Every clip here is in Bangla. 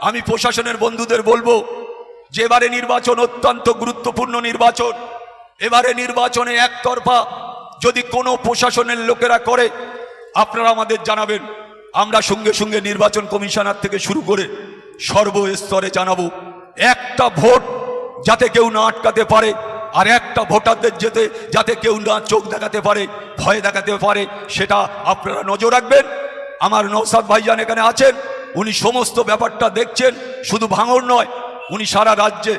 আমি প্রশাসনের বন্ধুদের বলবো যে এবারে নির্বাচন অত্যন্ত গুরুত্বপূর্ণ নির্বাচন। এবারে নির্বাচনে একতরফা যদি কোনো প্রশাসনের লোকেরা করে আপনারা আমাদের জানাবেন। আমরা সঙ্গে সঙ্গে নির্বাচন কমিশনার থেকে শুরু করে সর্বস্তরে জানাবো। একটা ভোট যাতে কেউ না আটকাতে পারে, আর একটা ভোটারদের যাতে কেউ না চোখ দেখাতে পারে, ভয় দেখাতে পারে, সেটা আপনারা নজর রাখবেন। আমার নওশাদ ভাইজান এখানে আছেন, উনি সমস্ত ব্যাপারটা দেখছেন। শুধু ভাঙড় নয়, উনি সারা রাজ্যে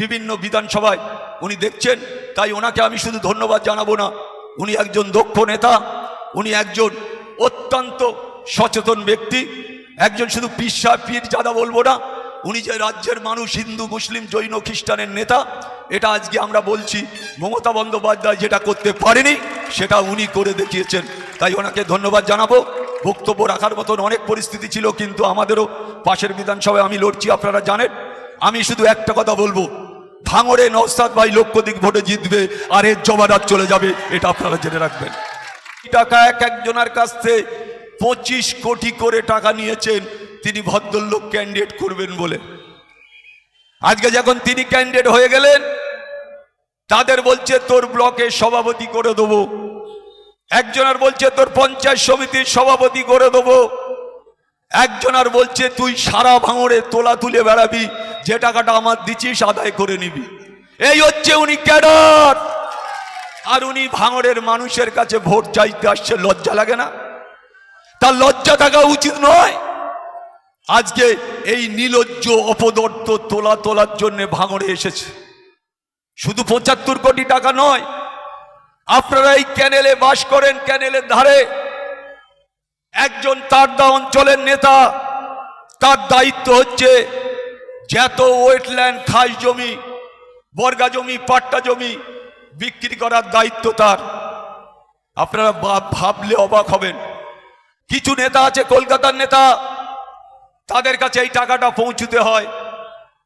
বিভিন্ন বিধানসভায় উনি দেখছেন। তাই ওনাকে আমি শুধু ধন্যবাদ জানাবো না, উনি একজন দক্ষ নেতা, উনি একজন অত্যন্ত সচেতন ব্যক্তি, একজন শুধু পীর জাদা বলবো না, উনি যে রাজ্যের মানুষ হিন্দু মুসলিম জৈন খ্রিস্টানের নেতা, এটা আজকে আমরা বলছি। মমতা বন্দ্যোপাধ্যায় যেটা করতে পারেনি সেটা উনি করে দেখিয়েছেন, তাই ওনাকে ধন্যবাদ জানাবো। বক্তব্য রাখার মতন অনেক পরিস্থিতি ছিল, কিন্তু আমাদেরও পাশের বিধানসভায় আমি লড়ছি, আপনারা জানেন। আমি শুধু একটা কথা বলবো, ভাঙড়ে নওশাদ ভাই লক্ষাধিক ভোটে জিতবে, আর এর জমানাত চলে যাবে, এটা আপনারা জেনে রাখবেন। টাকা একজনের কাছ থেকে 25 কোটি করে টাকা নিয়েছেন তিনি ভদ্রলোক ক্যান্ডিডেট করবেন বলে। আজকে যখন তিনি ক্যান্ডিডেট হয়ে গেলেন, তাদের বলছে তোর ব্লকে সভাপতি করে দেবো, একজনের বলছে তোর পঞ্চায়েত সমিতির সভাপতি করে দেবো, একজনের বলছে তুই সারা ভাঙড়ে তোলা তুলে বেড়াবি, যে টাকাটা আমার দিচ্ছিস আদায় করে নিবি। এই হচ্ছে উনি ক্যাডার। আর উনি ভাঙড়ের মানুষের কাছে ভোট চাইতে আসছে, লজ্জা লাগে না? তার লজ্জা থাকা উচিত নয়? আজকে এই নির্লজ্জ অপদর্থ তোলার জন্য ভাঙড়ে এসেছে। শুধু 75 কোটি টাকা নয়, আপনারা এই ক্যানেলে বাস করেন, ক্যানেলের ধারে একজন তারদা অঞ্চলের নেতা, তার দায়িত্ব হচ্ছে যত ওয়েটল্যান্ড খাস জমি, বর্গা জমি, পাট্টা জমি বিক্রি করার দায়িত্ব তার। আপনারা ভাবলে অবাক হবেন, কিছু নেতা আছে কলকাতার নেতা, তাদের কাছে এই টাকাটা পৌঁছতে হয়।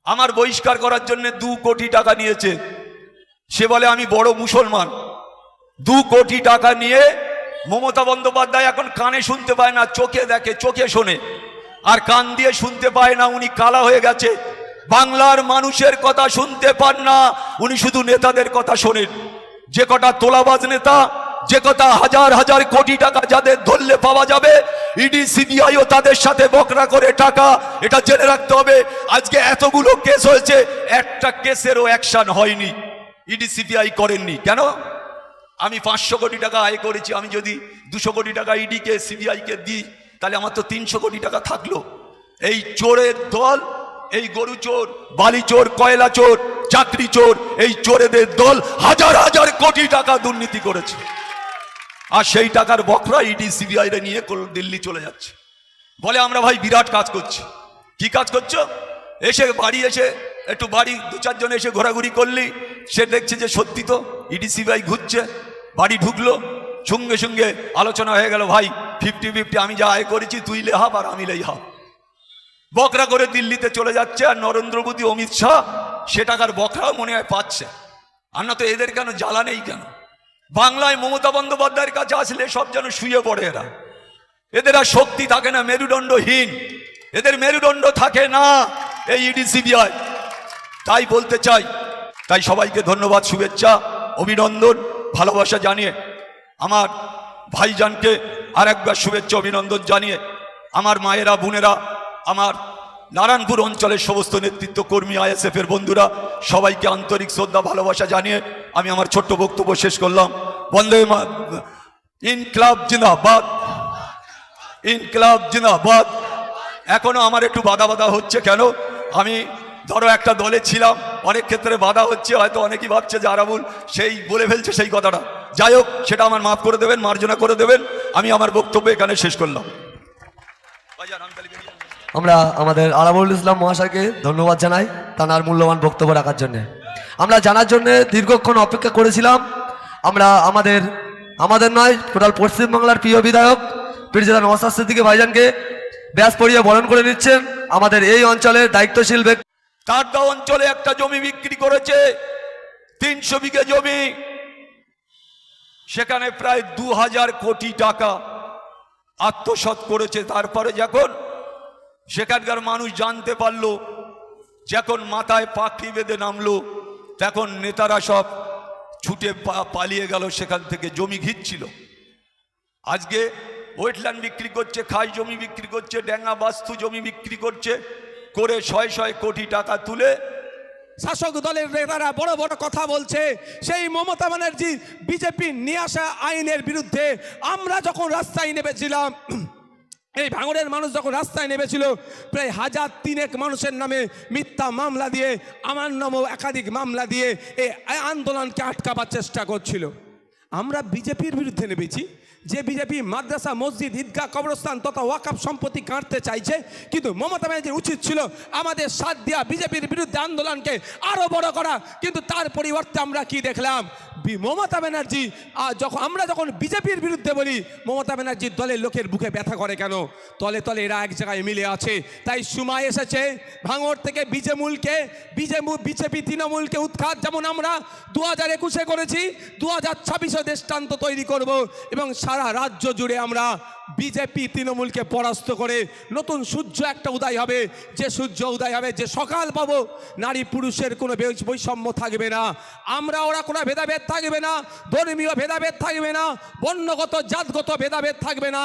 আমার বহিষ্কার করার জন্য 2 কোটি টাকা নিয়েছে। সে বলে আমি বড় মুসলমান। 2 কোটি টাকা নিয়ে মমতা বন্দ্যোপাধ্যায় এখন কানে শুনতে পায় না, চোখে দেখে, চোখে শোনে, আর কান দিয়ে শুনতে পায় না। উনি কালা হয়ে গেছে, বাংলার মানুষের কথা শুনতে পান না, উনি শুধু নেতাদের কথা শোনেন। যে কটা তোলাবাজ নেতা, যে কথা হাজার হাজার কোটি টাকা যাদের ধরলে পাওয়া যাবে, ইডি সিবিআইও তাদের সাথে বকরা করে টাকা, এটা জেনে রাখতে হবে। আজকে এতগুলো কেস হয়েছে, একটা কেসেরও অ্যাকশন হয়নি, ইডি সিবিআই করেননি। কেন? আমি 500 কোটি টাকা আয় করেছি, আমি যদি 200 কোটি টাকা ইডিকে সিবিআইকে দিই, তাহলে আমার তো 300 কোটি টাকা থাকলো। এই চোরের দল, এই গরু চোর, বালি চোর, কয়লা চোর, চাকরি চোর, এই চোরেদের দল হাজার হাজার কোটি টাকা দুর্নীতি করেছে, আর সেই টাকার বকরা ইডি সিবিআই রে নিয়ে দিল্লি চলে যাচ্ছে। বলে আমরা ভাই বিরাট কাজ করছি। কি কাজ করছো? এসে বাড়ি এসে একটু বাড়ি 2-4 জন এসে ঘোরাঘুরি করলি, সে দেখছে যে সত্যি তো ইডি সিবিআই ঘুরছে। বাড়ি ঢুকলো, সঙ্গে সঙ্গে আলোচনা হয়ে গেল, ভাই 50-50, আমি যা আয় করেছি তুই লে হাফ আর আমি লেই হাফ। বকরা করে দিল্লিতে চলে যাচ্ছে, আর নরেন্দ্র মোদী, অমিত শাহ সে টাকার বকরা মনে হয় পাচ্ছে। আর না তো এদের কেন জ্বালা নেই কেন? বাংলায় মমতা বন্দ্যোপাধ্যায়ের কাছে আসলে সব যেন শুয়ে পড়ে। এদের আর শক্তি থাকে না, মেরুদণ্ডহীন, এদের মেরুদণ্ড থাকে না এই ইডি সিবিআই। তাই বলতে চাই, তাই সবাইকে ধন্যবাদ, শুভেচ্ছা, অভিনন্দন, ভালোবাসা জানিয়ে, আমার ভাইজানকে আর একবার শুভেচ্ছা অভিনন্দন জানিয়ে, আমার মায়েরা, বোনেরা, আমার নারায়ণপুর অঞ্চলের সমস্ত নেতৃত্ব কর্মী, আইএসএফ এর বন্ধুরা, সবাইকে আন্তরিক শ্রদ্ধা ভালোবাসা জানিয়ে আমি আমার ছোট্ট বক্তব্য শেষ করলাম। বন্দে ইনকলাব জিন্দাবাদ, ইনকলাব জিন্দাবাদ। এখনো আমার একটু বাধা হচ্ছে। কেন? আমি ধরো একটা দলে ছিলাম, অনেক ক্ষেত্রে বাধা হচ্ছে, হয়তো অনেকেই ভাবছে যে আরাবুল সেই বলে ফেলছে সেই কথাটা। যাই হোক, সেটা আমার মাফ করে দেবেন, মার্জনা করে দেবেন। আমি আমার বক্তব্য এখানে শেষ করলাম। আমরা আমাদের আরাবুল ইসলাম মহাশয়কে ধন্যবাদ জানাই তার মূল্যবান বক্তব্য রাখার জন্য। আমরা জানার জন্য দীর্ঘক্ষণ অপেক্ষা করেছিলাম। আমরা আমাদের নয়, টোটাল পশ্চিমবাংলার প্রিয় বিধায়ক পীরজাদা নওশাদ সিদ্দিকী ভাইজানকে ব্যাস পরিয়ে বরণ করে নিচ্ছেন আমাদের এই অঞ্চলের দায়িত্বশীল ব্যক্তি। তারদা অঞ্চলে একটা জমি বিক্রি করেছে, 300 বিঘে জমি, সেখানে প্রায় 2000 কোটি টাকা আত্মসাৎ করেছে। তারপরে যখন সেখানকার মানুষ জানতে পারলো, যখন মাথায় পাখি বেঁধে নামলো তখন নেতারা সব ছুটে পালিয়ে গেল, সেখান থেকে জমি ঘিরছিল। আজকে ওয়েটল্যান্ড বিক্রি করছে, খাস জমি বিক্রি করছে, ডেঙ্গা বাস্তু জমি বিক্রি করছে, করে ৬০০ কোটি টাকা তুলে শাসক দলের নেতারা বড় বড় কথা বলছে। সেই মমতা ব্যানার্জি বিজেপি নিয়ে আসা আইনের বিরুদ্ধে আমরা যখন রাস্তায় নেমেছিলাম, এই ভাঙড়ের মানুষ যখন রাস্তায় নেমেছিল, প্রায় ১,৩০০ মানুষের নামে মিথ্যা মামলা দিয়ে, আমার নামেও একাধিক মামলা দিয়ে এই আন্দোলনকে আটকাবার চেষ্টা করছিল। আমরা বিজেপির বিরুদ্ধে নেমেছি, যে বিজেপি মাদ্রাসা, মসজিদ, ঈদগাহ, কবরস্থান তথা ওয়াকফ সম্পত্তি কাটতে চাইছে। কিন্তু মমতা ব্যানার্জির উচিত ছিল আমাদের সাথ দেওয়া, বিজেপির বিরুদ্ধে আন্দোলনকে আরও বড় করা। কিন্তু তার পরিবর্তে আমরা কি দেখলাম, মমতা ব্যানার্জি আমরা যখন বিজেপির বিরুদ্ধে বলি, মমতা ব্যানার্জির দলের লোকের বুকে ব্যথা করে কেন? তলে তলে এরা এক জায়গায় মিলে আছে। তাই সময় এসেছে ভাঙড় থেকে বিজেপি তৃণমূলকে উৎখাত, যেমন আমরা 2021-এ করেছি, 2026-এ দৃষ্টান্ত তৈরি করব এবং সারা রাজ্য জুড়ে আমরা বিজেপি তৃণমূলকে পরাস্ত করে নতুন সূর্য একটা উদয় হবে। যে সূর্য উদয় হবে, যে সকাল পাবো, নারী পুরুষের কোনো বৈষম্য থাকবে না, আমরা ওরা কোনো ভেদাভেদ থাকবে না, ধর্মীয় ভেদাভেদ থাকবে না, বর্ণগত জাতগত ভেদাভেদ থাকবে না।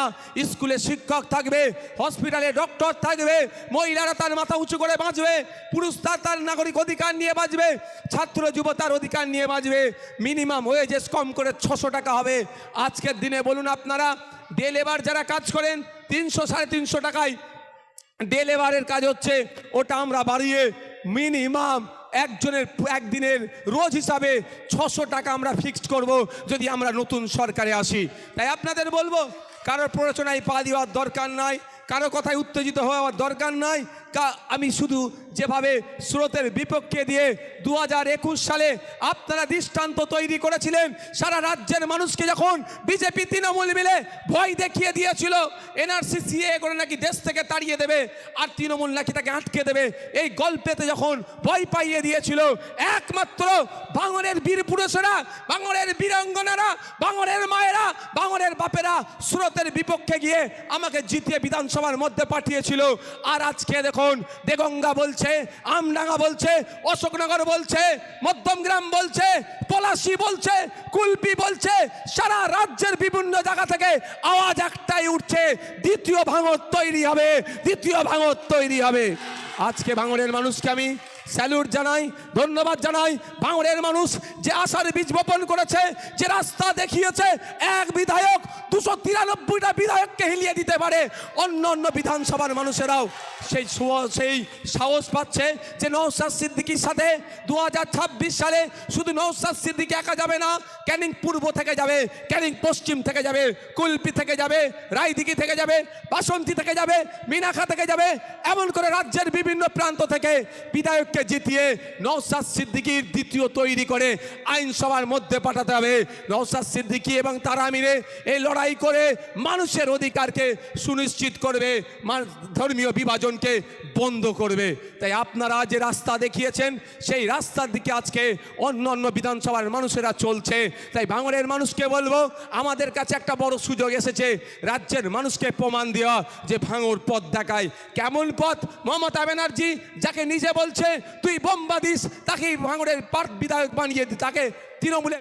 স্কুলে শিক্ষক থাকবে, হসপিটালে ডক্টর থাকবে, মহিলারা তার মাথা উঁচু করে বাঁচবে, পুরুষ তার নাগরিক অধিকার নিয়ে বাঁচবে, ছাত্র যুব তার অধিকার নিয়ে বাঁচবে। মিনিমাম ওয়েজেস কম করে 600 টাকা হবে। আজকের দিনে বলুন আপনারা, ডে লেবার যারা কাজ করেন 300-350 টাকায় ডে লেবারের কাজ হচ্ছে, ওটা আমরা বাড়িয়ে মিনিমাম একজনের একদিনের রোজ হিসাবে 600 টাকা আমরা ফিক্সড করব যদি আমরা নতুন সরকারে আসি। তাই আপনাদের বলবো, কারোর প্ররোচনায় পা দেওয়ার দরকার নাই, কারো কথায় উত্তেজিত হওয়ার দরকার নাই। আমি শুধু যেভাবে স্রোতের বিপক্ষে দিয়ে 2021 সালে আপনারা দৃষ্টান্ত তৈরি করেছিলেন, সারা রাজ্যের মানুষকে যখন বিজেপি তৃণমূল মিলে ভয় দেখিয়ে দিয়েছিল, এনআরসি সিএ করে নাকি দেশ থেকে তাড়িয়ে দেবে আর তৃণমূল নাকি তাকে আটকে দেবে, এই গল্পেতে যখন ভয় পাইয়ে দিয়েছিল, একমাত্র ভাঙড়ের বীর পুরুষেরা, ভাঙড়ের বীরাঙ্গনারা, ভাঙড়ের মায়েরা, ভাঙড়ের বাপেরা স্রোতের বিপক্ষে গিয়ে আমাকে জিতিয়ে বিধানসভার মধ্যে পাঠিয়েছিল। আর আজকে দেখুন, দেগঙ্গা বলছে, আমডাঙ্গা বলছে, অশোকনগর বলছে, মধ্যমগ্রাম বলছে, পলাশী বলছে, কুলপি বলছে, সারা রাজ্যের বিভিন্ন জায়গা থেকে আওয়াজ একটাই উঠছে, দ্বিতীয় ভাঙড় তৈরি হবে, দ্বিতীয় ভাঙড় তৈরি হবে। আজকে ভাঙড়ের মানুষকে আমি স্যালুট জানাই, ধন্যবাদ জানাই। ভাঙড়ের মানুষ যে আশার বীজ বপন করেছে, যে রাস্তা দেখিয়েছে, এক বিধায়ক 293টা বিধায়ককে হিলিয়ে দিতে পারে, অন্য অন্য বিধানসভার মানুষেরাও সেই সাহস পাচ্ছে যে নওশাদ সিদ্দিকীর সাথে 2026 সালে শুধু নওশাদ সিদ্দিকী একা যাবে না, ক্যানিং পূর্ব থেকে যাবে, ক্যানিং পশ্চিম থেকে যাবে, কুলপি থেকে যাবে, রায়দিঘি থেকে যাবে, বাসন্তী থেকে যাবে, মিনাখা থেকে যাবে, এমন করে রাজ্যের বিভিন্ন প্রান্ত থেকে বিধায়ককে জিতিয়ে নওশাদ সিদ্দিকীর দ্বিতীয় তৈরি করে আইনসভার মধ্যে পাঠাতে হবে। নওশাদ সিদ্দিকী এবং তারা মিলে এই লড়াই করে মানুষের অধিকারকে সুনিশ্চিত করবে, ধর্মীয় বিভাজনকে বন্ধ করবে। তাই আপনারা যে রাস্তা দেখিয়েছেন, সেই রাস্তার দিকে আজকে অন্য অন্য বিধানসভার মানুষেরা চলছে। তাই ভাঙড়ের মানুষকে বলবো, আমাদের কাছে একটা বড় সুযোগ এসেছে রাজ্যের মানুষকে প্রমাণ দেওয়া যে ভাঙড় পথ দেখায়। কেমন পথ? মমতা ব্যানার্জি যাকে নিজে বলছে তুই বোম্বা দিস, তাকেই ভাঙড়ের বিধায়ক বানিয়ে তাকে তৃণমূলের